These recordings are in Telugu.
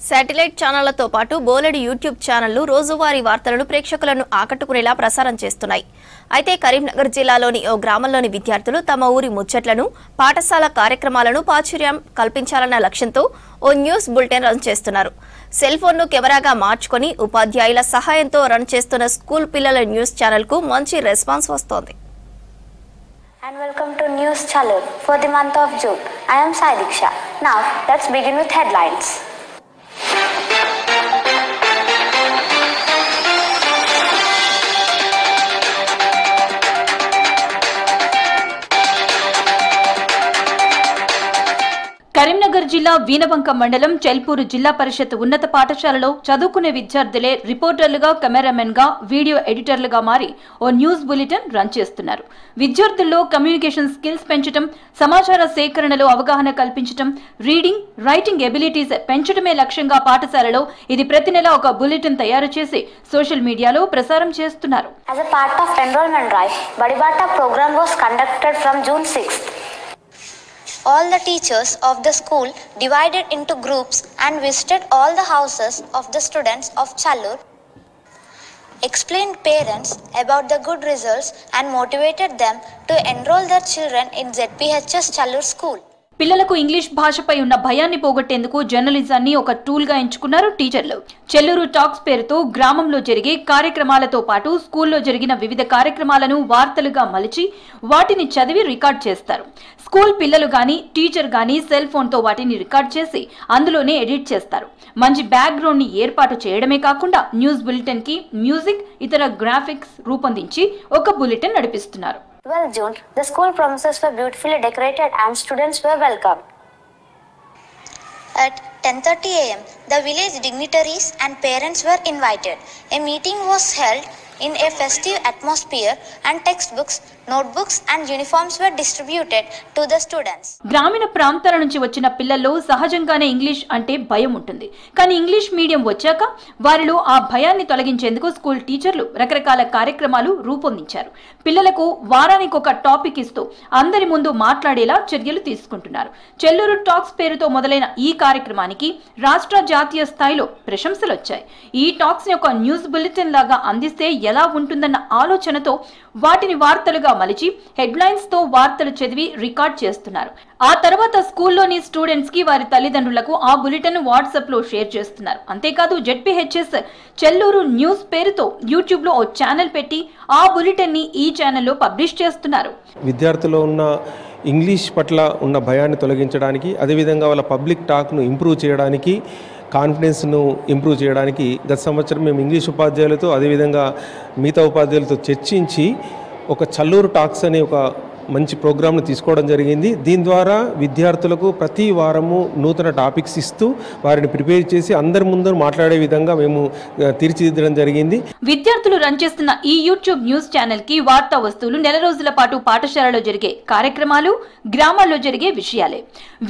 శాటిలైట్ ఛానళ్లతో పాటు బోలెడు యూట్యూబ్ ఛానళ్లు రోజువారీ వార్తలను ప్రేక్షకులను ఆకట్టుకునేలా ప్రసారం చేస్తున్నాయి. అయితే కరీంనగర్ జిల్లాలోని ఓ గ్రామంలోని విద్యార్థులు తమ ఊరి ముచ్చట్లను, పాఠశాల కార్యక్రమాలను ప్రాచుర్యం కల్పించాలన్న లక్ష్యంతో ఓ న్యూస్ బులెటిన్ రన్ చేస్తున్నారు. సెల్ ఫోన్ను కెమెరాగా మార్చుకొని ఉపాధ్యాయుల సహాయంతో రన్ చేస్తున్న స్కూల్ పిల్లల న్యూస్ ఛానల్కు మంచి రెస్పాన్స్ వస్తోంది. And welcome to News Channel for the month of June. I am Sai Diksha. Now let's begin with headlines. Karimnagar జిల్లా వీనవంక మండలం చెల్పూరు జిల్లా పరిషత్ ఉన్నత పాఠశాలలో చదువుకునే విద్యార్థులే రిపోర్టర్లుగా, కెమెరామెన్ గా, వీడియో ఎడిటర్లుగా మారి ఓ న్యూస్ బులెటిన్ రన్ చేస్తున్నారు. విద్యార్థుల్లో కమ్యూనికేషన్ స్కిల్స్ పెంచడం, సమాచార సేకరణలో అవగాహన కల్పించడం, రీడింగ్, రైటింగ్ ఎబిలిటీస్ పెంచడమే లక్ష్యంగా పాఠశాలలో ఇది ప్రతి నెల ఒక బులెటిన్ తయారు చేసి సోషల్ మీడియాలో ప్రసారం చేస్తున్నారు. As a part of enrollment drive, Badibata program was conducted from June 6th. All the teachers of the school divided into groups and visited all the houses of the students of Challur, explained parents about the good results and motivated them to enroll their children in ZPHS Challur school. పిల్లలకు ఇంగ్లీష్ భాషపై ఉన్న భయాన్ని పోగొట్టేందుకు జర్నలిజాన్ని ఒక టూల్ గా ఎంచుకున్నారు టీచర్లు. చెల్లూరు టాక్స్ పేరుతో గ్రామంలో జరిగే కార్యక్రమాలతో పాటు స్కూల్లో జరిగిన వివిధ కార్యక్రమాలను వార్తలుగా మలిచి వాటిని చదివి రికార్డ్ చేస్తారు. స్కూల్ పిల్లలు గాని, టీచర్ గాని సెల్ ఫోన్ తో వాటిని రికార్డ్ చేసి అందులోనే ఎడిట్ చేస్తారు. మంచి బ్యాక్గ్రౌండ్ ని ఏర్పాటు చేయడమే కాకుండా న్యూస్ బులెటిన్ కి మ్యూజిక్, ఇతర గ్రాఫిక్స్ రూపొందించి ఒక బులెటిన్ నడిపిస్తున్నారు. 12 June, the school premises were beautifully decorated and students were welcomed. At 10:30 a.m., the village dignitaries and parents were invited. A meeting was held in a festive atmosphere and textbooks, notebooks and uniforms were distributed to the students. గ్రామీణ ప్రాంతాల నుంచి వచ్చిన పిల్లల్లో సహజంగానే ఇంగ్లీష్ అంటే భయం ఉంటుంది. కానీ ఇంగ్లీష్ మీడియం వచ్చాక వారిలో ఆ భయాన్ని తొలగించేందుకు స్కూల్ టీచర్లు రకరకాల కార్యక్రమాలు రూపొందించారు. పిల్లలకు వారానికి ఒక టాపిక్ ఇస్తూ అందరి ముందు మాట్లాడేలా చర్యలు తీసుకుంటున్నారు. చెల్లూరు టాక్స్ పేరుతో మొదలైన ఈ కార్యక్రమానికి రాష్ట్ర, జాతీయ స్థాయిలో ప్రశంసలు వచ్చాయి. ఈ టాక్స్ ని ఒక న్యూస్ బులెటిన్ లాగా అందిస్తే ఎలా ఉంటుందన్న ఆలోచనతో వాటిని వార్తలుగా మలిచి హెడ్లైన్స్ తో వార్తలు చదివి రికార్డ్ చేస్తున్నారు. ఆ తర్వాత స్కూల్లోని స్టూడెంట్స్ కి, వారి తల్లిదండ్రులకు ఆ బులెటిన్ వాట్సాప్ లో షేర్ చేస్తున్నారు. అంతేకాదు ZPHS చెల్లూరు న్యూస్ పేరుతో యూట్యూబ్ లో ఓ ఛానల్ పెట్టి ఆ బులెటిన్ ని ఈ ఛానల్లో పబ్లిష్ చేస్తున్నారు. విద్యార్థుల్లో ఉన్న ఇంగ్లీష్ పట్ల ఉన్న భయాన్ని తొలగించడానికి, అదేవిధంగా వాళ్ళ పబ్లిక్ టాక్ను ఇంప్రూవ్ చేయడానికి, కాన్ఫిడెన్స్ను ఇంప్రూవ్ చేయడానికి గత సంవత్సరం మేము ఇంగ్లీష్ ఉపాధ్యాయులతో, అదేవిధంగా మిగతా ఉపాధ్యాయులతో చర్చించి ఒక చల్లూరు టాక్స్ అనే ఒక మంచి ప్రోగ్రామ్ను తీసుకోవడం జరిగింది. దీని ద్వారా విద్యార్థులకు ప్రతి వారము నూతన టాపిక్స్ ఇస్తూ వారిని ప్రిపేర్ చేసి అందరి ముందు మాట్లాడే విధంగా మేము తీర్చిదిద్దడం జరిగింది. విద్యార్థులు రన్ చేస్తున్న ఈ యూట్యూబ్ న్యూస్ ఛానల్ కి వార్తా వస్తువులు నెల రోజుల పాటు పాఠశాలలో జరిగే కార్యక్రమాలు, గ్రామాల్లో జరిగే విషయాలే.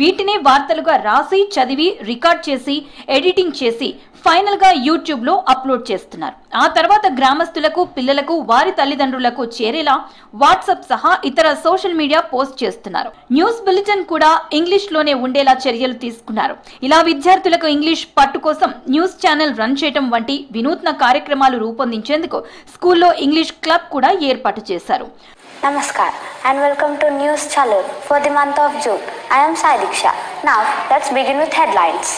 వీటినే వార్తలుగా రాసి, చదివి, రికార్డ్ చేసి, ఎడిటింగ్ చేసి ఫైనల్ గా యూట్యూబ్ లో అప్లోడ్ చేస్తున్నారు. ఆ తర్వాత గ్రామస్తులకు, పిల్లలకు, వారి తల్లిదండ్రులకు చేరేలా వాట్సాప్ సహా ఇతర సోషల్ మీడియా పోస్ట్ చేస్తున్నారు. న్యూస్ బులెటిన్ కూడా ఇంగ్లీష్ లోనే ఉండేలా చర్యలు తీసుకున్నారు. ఇలా విద్యార్థులకు ఇంగ్లీష్ పట్టు కోసం న్యూస్ ఛానల్ రన్ చేయడం వంటి వినూత్న కార్యక్రమాలు రూపొందించేందుకు స్కూల్లో ఇంగ్లీష్ క్లబ్ కూడా ఏర్పాటు చేశారు. Namaskar and welcome to News Channel for the month of June. I am Sai Diksha. Now let's begin with headlines.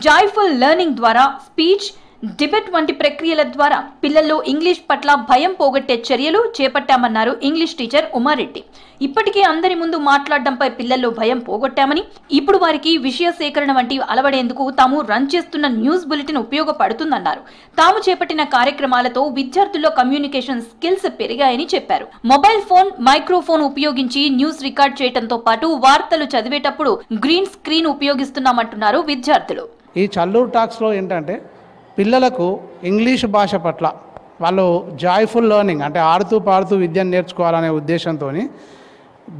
Joyful learning ద్వారా స్పీచ్, డిబేట్ వంటి ప్రక్రియల ద్వారా పిల్లల్లో ఇంగ్లీష్ పట్ల భయం పోగొట్టే చర్యలు చేపట్టామన్నారు ఇంగ్లీష్ టీచర్ ఉమారెడ్డి. ఇప్పటికే అందరి ముందు మాట్లాడడంపై పిల్లల్లో భయం పోగొట్టామని, ఇప్పుడు వారికి విషయ సేకరణ వంటి అలవడేందుకు తాము రన్ చేస్తున్న న్యూస్ బులెటిన్ ఉపయోగపడుతుందన్నారు. తాము చేపట్టిన కార్యక్రమాలతో విద్యార్థుల్లో కమ్యూనికేషన్ స్కిల్స్ పెరిగాయని చెప్పారు. మొబైల్ ఫోన్, మైక్రోఫోన్ ఉపయోగించి న్యూస్ రికార్డ్ చేయడంతో పాటు వార్తలు చదివేటప్పుడు గ్రీన్ స్క్రీన్ ఉపయోగిస్తున్నామంటున్నారు విద్యార్థులు. ఈ చల్లూరు టాక్స్లో ఏంటంటే పిల్లలకు ఇంగ్లీష్ భాష పట్ల వాళ్ళు జాయ్ఫుల్ లెర్నింగ్ అంటే ఆడుతూ పాడుతూ విద్యను నేర్చుకోవాలనే ఉద్దేశంతో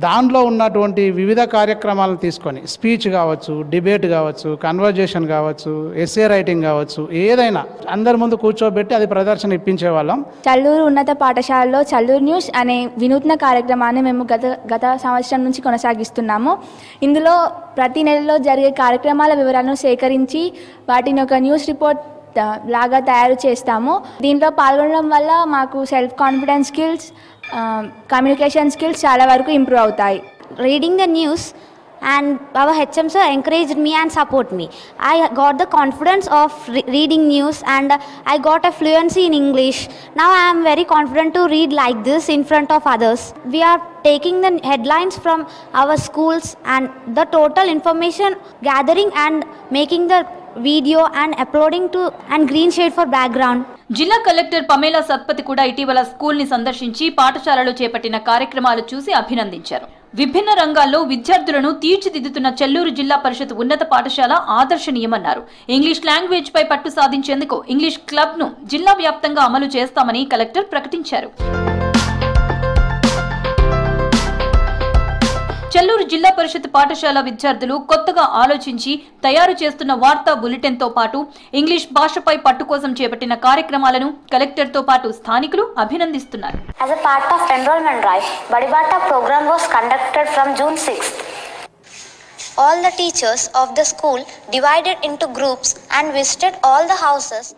దానిలో ఉన్నటువంటి వివిధ కార్యక్రమాలను తీసుకొని స్పీచ్ కావచ్చు, డిబేట్ కావచ్చు, కన్వర్జేషన్ కావచ్చు, ఎస్ఏ రైటింగ్ కావచ్చు, ఏదైనా అందరి ముందు కూర్చోబెట్టి అది ప్రదర్శన ఇప్పించేవాళ్ళం. చల్లూరు ఉన్నత పాఠశాలలో చల్లూరు న్యూస్ అనే వినూత్న కార్యక్రమాన్ని మేము గత సంవత్సరం నుంచి కొనసాగిస్తున్నాము. ఇందులో ప్రతి నెలలో జరిగే కార్యక్రమాల వివరాలను సేకరించి వాటిని ఒక న్యూస్ రిపోర్ట్ లాగా తయారు చేస్తాము. దీంట్లో పాల్గొనడం వల్ల మాకు self confidence skills, communication skills చాలా వరకు ఇంప్రూవ్ అవుతాయి. Reading the news and our HM sir encouraged me and support me. I got the confidence of reading news and I got a fluency in English. Now I am very confident to read like this in front of others. We are taking the headlines from our schools and the total information gathering and making the video and uploading to and green shade for background. జిల్లా కలెక్టర్ పమేలా సత్పతి కూడా ఇటీవల స్కూల్ ని సందర్శించి పాఠశాలలో చేపట్టిన కార్యక్రమాలు చూసి అభినందించారు. విభిన్న రంగాల్లో విద్యార్థులను తీర్చిదిద్దుతున్న చెల్లూరు జిల్లా పరిషత్ ఉన్నత పాఠశాల ఆదర్శనీయమన్నారు. ఇంగ్లీష్ లాంగ్వేజ్ పై పట్టు సాధించేందుకు ఇంగ్లీష్ క్లబ్ ను జిల్లా వ్యాప్తంగా అమలు చేస్తామని కలెక్టర్ ప్రకటించారు. చెల్లూరు జిల్లా పరిషత్ పాఠశాల విద్యార్థులు కొత్తగా ఆలోచించి తయారు చేస్తున్న వార్తా బులెటిన్ తో పాటు ఇంగ్లీష్ భాషపై పట్టు కోసం చేపట్టిన కార్యక్రమాలను కలెక్టర్ తో పాటు స్థానికులు అభినందిస్తున్నారు. As a part of enrollment drive, Badibata program was conducted from June 6th. All the teachers of the school divided into groups and visited all the houses